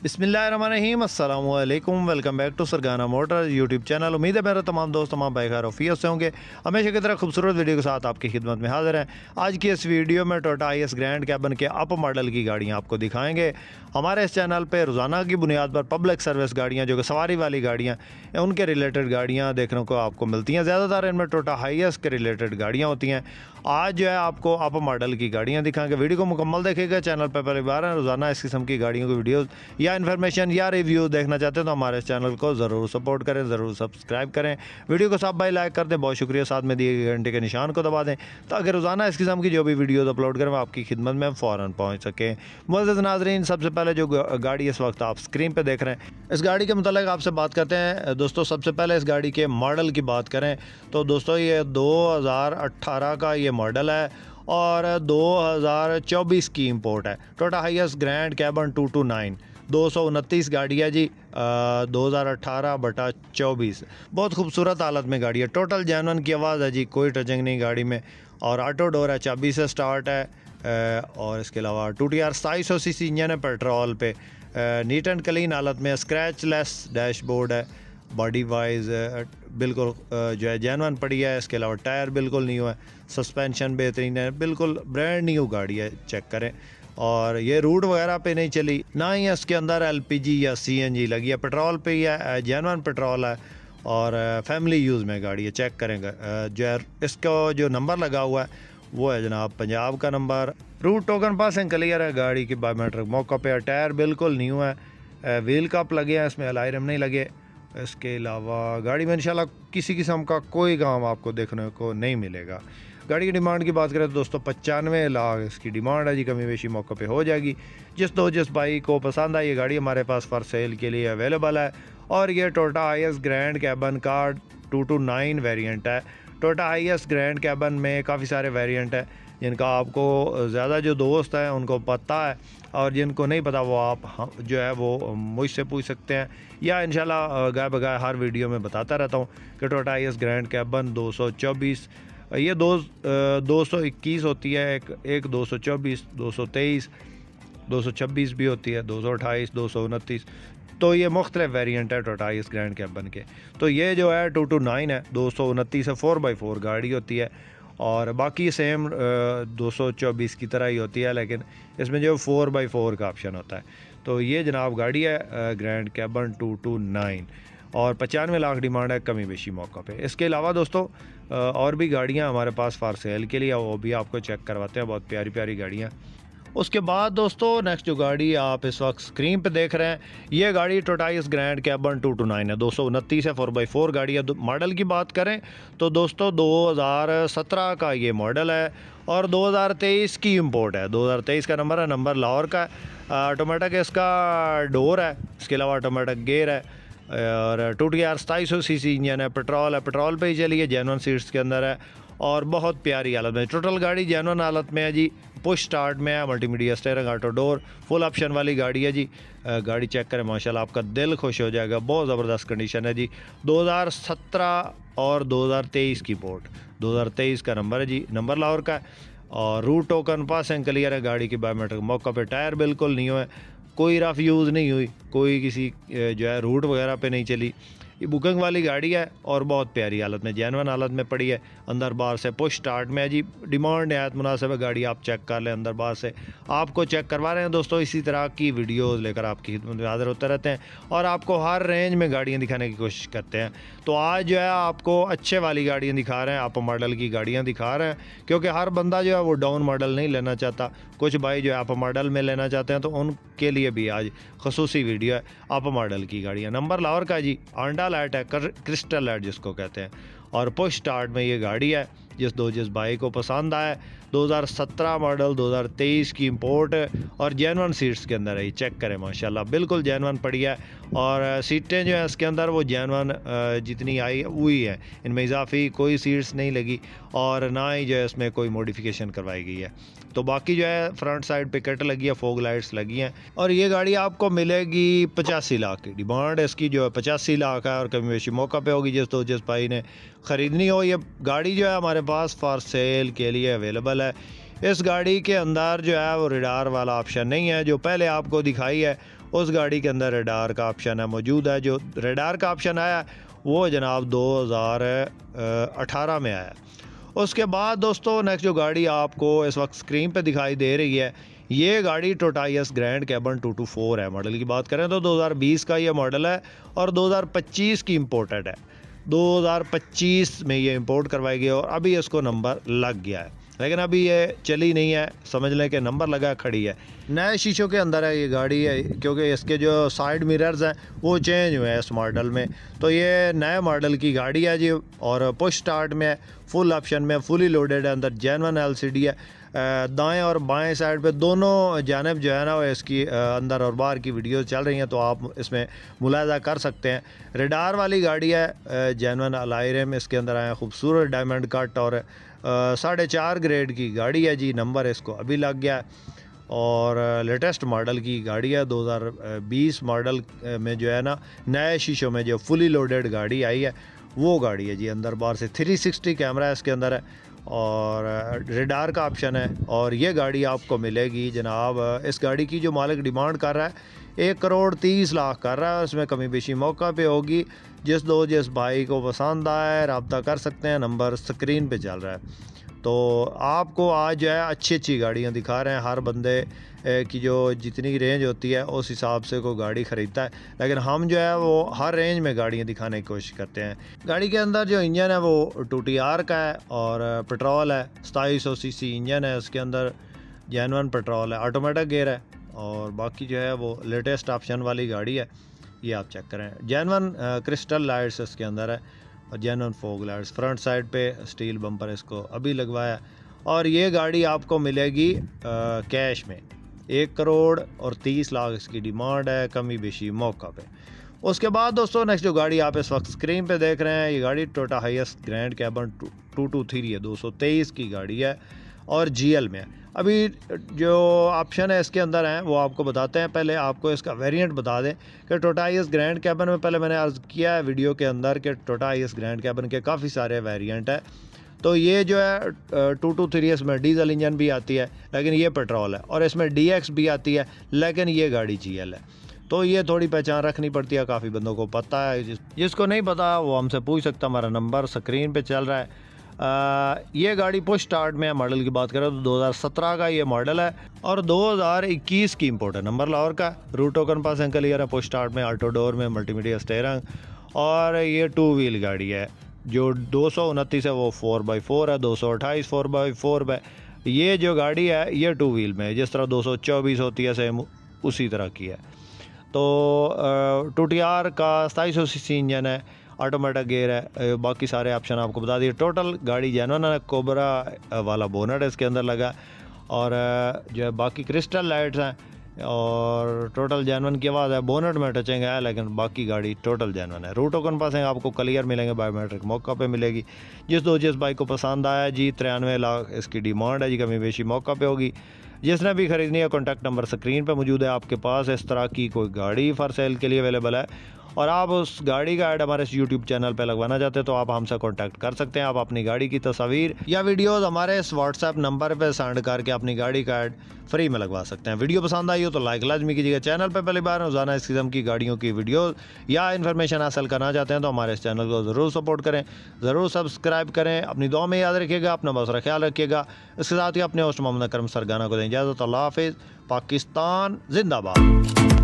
बिस्मिल्लाहिर्रहमानिर्रहीम अस्सलाम वालेकुम। Welcome back to Sargana motor YouTube channel. उम्मीद है मेरे तमाम दोस्त तमाम भाई खैर ऑफियत से होंगे। हमेशा की तरह खूबसूरत वीडियो के साथ आपकी खिदमत में हाजिर हैं। आज की इस वीडियो में टोयोटा IS ग्रैंड कैबन के अप मॉडल की गाड़ियाँ आपको दिखाएंगे। हमारे इस चैनल पर रोज़ाना की बुनियाद पर पब्लिक सर्विस गाड़ियाँ जो कि सवारी वाली गाड़ियाँ उनके रिलेटेड गाड़ियाँ देखने को आपको मिलती हैं। ज़्यादातर इनमें टोयोटा IS के रिलेटेड गाड़ियाँ होती हैं। आज जो है आपको अप मॉडल की गाड़ियाँ दिखाएंगे। वीडियो को मुकम्मल देखेगा। चैनल पर पहली बार है, रोज़ाना इस किस्म की गाड़ियों की वीडियो या इन्फॉर्मेशन या रिव्यू देखना चाहते हैं तो हमारे चैनल को ज़रूर सपोर्ट करें, ज़रूर सब्सक्राइब करें। वीडियो को सब भाई लाइक कर दें, बहुत शुक्रिया। साथ में दिए गए घंटे के निशान को दबा दें ताकि रोज़ाना इस किस्म की जो भी वीडियोज़ अपलोड करें वो आपकी खिदमत में फ़ौरन पहुँच सकें। मुअज़्ज़ज़ नाज़रीन, सबसे पहले जो गाड़ी इस वक्त आप स्क्रीन पर देख रहे हैं, इस गाड़ी के मुतालिक आपसे बात करते हैं दोस्तों। सबसे पहले इस गाड़ी के मॉडल की बात करें तो दोस्तों ये 2018 का ये मॉडल है और 2024 की इंपोर्ट है। टोयोटा IS ग्रैंड कैबन 229 229 गाड़ी है जी। 2018/24 बहुत खूबसूरत हालत में गाड़ी है। टोटल जेन्युइन की आवाज़ है जी, कोई टचिंग नहीं गाड़ी में। और ऑटो डोर है, चाबी से स्टार्ट है। और इसके अलावा 2TR 2700 सीसी इंजन है पेट्रोल पे। नीट एंड क्लीन हालत में, स्क्रैच लेस डैशबोर्ड है। बॉडी वाइज बिल्कुल जो है जेन्युइन पड़ी है। इसके अलावा टायर बिल्कुल न्यू है, सस्पेंशन बेहतरीन है, बिल्कुल ब्रांड न्यू गाड़ी है, चेक करें। और ये रूट वगैरह पे नहीं चली, ना ही इसके अंदर LPG या CNG लगी है, पेट्रोल पे ही है, जेन्युइन पेट्रोल है और फैमिली यूज़ में गाड़ी है, चेक करेंगे। जो है इसका जो नंबर लगा हुआ है वो है जनाब पंजाब का number. Route token passing clear है, गाड़ी की बायोमेट्रिक मौका पे। टायर बिल्कुल न्यू है, व्हील कप लगे हैं, इसमें अलायरम नहीं लगे। इसके अलावा गाड़ी में इंशाल्लाह किसी किस्म का कोई काम आपको देखने को नहीं मिलेगा। गाड़ी की डिमांड की बात करें तो दोस्तों 95 लाख इसकी डिमांड है जी। कमी बेशी मौके पे हो जाएगी। जिस भाई को पसंद आई ये गाड़ी हमारे पास फॉर सेल के लिए अवेलेबल है। और ये टोयोटा IS ग्रैंड कैबन का 229 वेरिएंट है। टोयोटा IS ग्रैंड कैबन में काफ़ी सारे वेरिएंट हैं जिनका आपको ज़्यादा जो दोस्त हैं उनको पता है, और जिनको नहीं पता वो आप जो है वो मुझसे पूछ सकते हैं या इंशाल्लाह गाय बगाए हर वीडियो में बताता रहता हूँ कि टोयोटा IS ग्रैंड कैबन 224 ये 221 होती है, एक 224, 223, 226 भी होती है, 228, 229। तो ये मुख्तलिफ वेरिएंट है टोयोटा IS ग्रैंड कैबन के। तो ये जो है 229 है, 229 है, 4x4 गाड़ी होती है। और बाकी सेम 224 की तरह ही होती है, लेकिन इसमें जो 4x4 का ऑप्शन होता है। तो ये जनाब गाड़ी है ग्रैंड कैबन 229 और 95 लाख डिमांड है, कमी बेशी मौका पे। इसके अलावा दोस्तों और भी गाड़ियाँ हमारे पास फॉर सेल के लिए, वो भी आपको चेक करवाते हैं, बहुत प्यारी प्यारी गाड़ियाँ। उसके बाद दोस्तों नेक्स्ट जो गाड़ी आप इस वक्त स्क्रीन पे देख रहे हैं ये गाड़ी टोयोटा IS ग्रैंड कैबन 229 है, 229 है, 4x4 गाड़ी है। मॉडल की बात करें तो दोस्तों 2017 का ये मॉडल है और 2023 की इंपोर्ट है। 2023 का नंबर है, नंबर लाहौर का है। ऑटोमेटिक इसका डोर है, इसके अलावा ऑटोमेटिक गेयर है और 2TR 2700 सीसी इंजन है, पेट्रोल पे ही चली है, जेन्युइन सीट्स के अंदर है और बहुत प्यारी हालत में। टोटल गाड़ी जेन्युइन हालत में है जी, पुश स्टार्ट में है, multimedia steering, auto door, full option वाली गाड़ी है जी। गाड़ी चेक करें, माशाल्लाह आपका दिल खुश हो जाएगा, बहुत ज़बरदस्त कंडीशन है जी। 2017 और 2023 की पोर्ट, 2023 का नंबर है जी, नंबर लाहौर का है और रूट टोकन पासिंग क्लियर है। गाड़ी की बायोमेट्रिक मौका पे, टायर बिल्कुल न्यू है, कोई रफ यूज़ नहीं हुई, कोई किसी जो है रूट वगैरह पे नहीं चली। ये बुकिंग वाली गाड़ी है और बहुत प्यारी हालत में, जेन्युइन हालत में पड़ी है। अंदर बाहर से पुश स्टार्ट में है जी, डिमांड नहायत मुनासिब है। गाड़ी आप चेक कर लें, अंदर बाहर से आपको चेक करवा रहे हैं दोस्तों। इसी तरह की वीडियोस लेकर आपकी खिदमत में हाजिर होते रहते हैं और आपको हर रेंज में गाड़ियाँ दिखाने की कोशिश करते हैं। तो आज जो है आपको अच्छे वाली गाड़ियाँ दिखा रहे हैं, अप मॉडल की गाड़ियाँ दिखा रहे हैं, क्योंकि हर बंदा जो है वो डाउन मॉडल नहीं लेना चाहता। कुछ भाई जो है अप मॉडल में लेना चाहते हैं तो उनके लिए भी आज खसूसी वीडियो है अप मॉडल की गाड़ियाँ। नंबर लाहौर का जी, आंडा लाइट है, क्रिस्टल लाइट जिसको कहते हैं, और पुश स्टार्ट में ये गाड़ी है। जिस भाई को पसंद आए, 2017 मॉडल, 2023 की इंपोर्ट और जेन्युइन सीट्स के अंदर है, चेक करें माशाल्लाह बिल्कुल जेन्युइन पड़ी है। और सीटें जो है इसके अंदर वो जेन्युइन जितनी आई हुई है, इनमें इजाफी कोई सीट्स नहीं लगी और ना ही जो है इसमें कोई मॉडिफिकेशन करवाई गई है। तो बाकी जो है फ्रंट साइड पे कट लगी है, फॉग लाइट्स लगी हैं और ये गाड़ी आपको मिलेगी 85 लाख की। डिमांड इसकी जो है 85 लाख है और कमी बेशी मौका पे होगी। जिस भाई ने ख़रीदनी हो, ये गाड़ी जो है हमारे पास फॉर सेल के लिए अवेलेबल है। इस गाड़ी के अंदर जो है वो रडार वाला ऑप्शन नहीं है। जो पहले आपको दिखाई है उस गाड़ी के अंदर रडार का ऑप्शन है मौजूद है। जो रडार का ऑप्शन आया वो जनाब 2018 में आया। उसके बाद दोस्तों नेक्स्ट जो गाड़ी आपको इस वक्त स्क्रीन पे दिखाई दे रही है, ये गाड़ी टोटाइस ग्रैंड कैबन 224 है। मॉडल की बात करें तो 2020 का ये मॉडल है और 2025 की इम्पोर्टेड है। 2025 में ये इंपोर्ट करवाई गई और अभी इसको नंबर लग गया है, लेकिन अभी ये चली नहीं है, समझ लें कि नंबर लगा खड़ी है। नए शीशों के अंदर है ये गाड़ी है, क्योंकि इसके जो साइड मिरर्स हैं वो चेंज हुए हैं इस मॉडल में। तो ये नए मॉडल की गाड़ी है जी, और पुश स्टार्ट में है, फुल ऑप्शन में, फुली लोडेड है, अंदर जेन्युइन LCD है। दाएं और बाएं साइड पे दोनों जानब जो है ना वो इसकी अंदर और बाहर की वीडियो चल रही हैं, तो आप इसमें मुलाहिजा कर सकते हैं। रडार वाली गाड़ी है, जेन्युइन अलॉय में इसके अंदर आया, खूबसूरत डायमंड कट और 4.5 ग्रेड की गाड़ी है जी। नंबर इसको अभी लग गया है और लेटेस्ट मॉडल की गाड़ी है। 2020 मॉडल में जो है ना नए शीशों में जो फुली लोडेड गाड़ी आई है वो गाड़ी है जी। अंदर बाहर से 360 कैमरा इसके अंदर है और रडार का ऑप्शन है। और ये गाड़ी आपको मिलेगी जनाब, इस गाड़ी की जो मालिक डिमांड कर रहा है 1,30,00,000 कर रहा है। उसमें कमी बेशी मौका पे होगी। जिस भाई को पसंद आए रब्ता कर सकते हैं, नंबर स्क्रीन पे चल रहा है। तो आपको आज जो है अच्छी गाड़ियाँ दिखा रहे हैं। हर बंदे की जो जितनी रेंज होती है उस हिसाब से कोई गाड़ी ख़रीदता है, लेकिन हम जो है वो हर रेंज में गाड़ियाँ दिखाने की कोशिश करते हैं। गाड़ी के अंदर जो इंजन है वो 2TR का है और पेट्रोल है, 2700 सीसी इंजन है। उसके अंदर जेन्युइन पेट्रोल है, ऑटोमेटिक गियर है और बाकी जो है वो लेटेस्ट ऑप्शन वाली गाड़ी है। ये आप चेक करें, जेन्युइन क्रिस्टल लाइट्स इसके अंदर है और genuine fog lights. Front side पे स्टील बम्पर इसको अभी लगवाया और ये गाड़ी आपको मिलेगी कैश में। 1,30,00,000 इसकी डिमांड है, कमी बेशी मौका पे। उसके बाद दोस्तों नेक्स्ट जो गाड़ी आप इस वक्त स्क्रीन पे देख रहे हैं, ये गाड़ी टोटा हाईएस्ट ग्रैंड कैबन 223 है, 223 की गाड़ी है और GL में है। अभी जो ऑप्शन है इसके अंदर हैं वो आपको बताते हैं। पहले आपको इसका वेरिएंट बता दें कि टोटा हाईएस्ट ग्रैंड कैबन में पहले मैंने अर्ज़ किया है वीडियो के अंदर कि टोटा हाईएस्ट ग्रैंड कैबन के काफ़ी सारे वेरिएंट है। तो ये जो है 223 में डीजल इंजन भी आती है लेकिन ये पेट्रोल है, और इसमें DX भी आती है लेकिन ये गाड़ी GL है। तो ये थोड़ी पहचान रखनी पड़ती है, काफ़ी बंदों को पता है, जिसको नहीं पता वो हमसे पूछ सकता। हमारा नंबर स्क्रीन पे चल रहा है। ये गाड़ी पुश स्टार्ट में है। मॉडल की बात करें तो 2017 का ये मॉडल है और 2021 की इंपोर्ट है। नंबर लाहौर का, रूट टोकन पास क्लियर है। पुश स्टार्ट में, ऑटो डोर में, मल्टीमीडिया स्टीयरिंग और ये 2 व्हील गाड़ी है। जो 229 है वो 4x4 है, 228 4x4 है। ये जो गाड़ी है ये 2 व्हील में, जिस तरह 224 होती है सेम उसी तरह की है। तो 2TR का 2700 सीसी इंजन है, ऑटोमेटिक गियर है, बाकी सारे ऑप्शन आपको बता दिए। टोटल गाड़ी जेन्युइन है, कोबरा वाला बोनट है इसके अंदर लगा और जो है बाकी क्रिस्टल लाइट्स हैं और टोटल जेन्युइन की आवाज़ है। बोनट में टचिंग है लेकिन बाकी गाड़ी टोटल जेन्युइन है। रूट टोकन पास आपको क्लियर मिलेंगे, बायोमेट्रिक मौका पे मिलेगी। जिस बाइक को पसंद आया जी 93 लाख इसकी डिमांड है जी, कमी बेशी मौका पे होगी। जिसने भी ख़रीदनी है कॉन्टैक्ट नंबर स्क्रीन पे मौजूद है। आपके पास इस तरह की कोई गाड़ी फॉर सेल के लिए अवेलेबल है और आप उस गाड़ी का ऐड हमारे यूट्यूब चैनल पे लगवाना चाहते हैं तो आप हमसे कांटेक्ट कर सकते हैं। आप अपनी गाड़ी की तस्वीर या वीडियोस हमारे इस व्हाट्सएप नंबर पे सेंड करके अपनी गाड़ी का ऐड फ्री में लगवा सकते हैं। वीडियो पसंद आई हो तो लाइक लाजमी कीजिएगा। चैनल पे पहली बार रोजाना इस किस्म की गाड़ियों की वीडियो या इन्फॉर्मेशन हासिल करना चाहते हैं तो हमारे इस चैनल को ज़रूर सपोर्ट करें, ज़रूर सब्सक्राइब करें। अपनी दुआ में याद रखिएगा, अपना बहुत सारा ख्याल रखिएगा। इसके साथ ही अपने होस्ट मोहम्मद अकरम सरगाना को दें इजाज़त। अल्लाह हाफिज़। पाकिस्तान जिंदाबाद।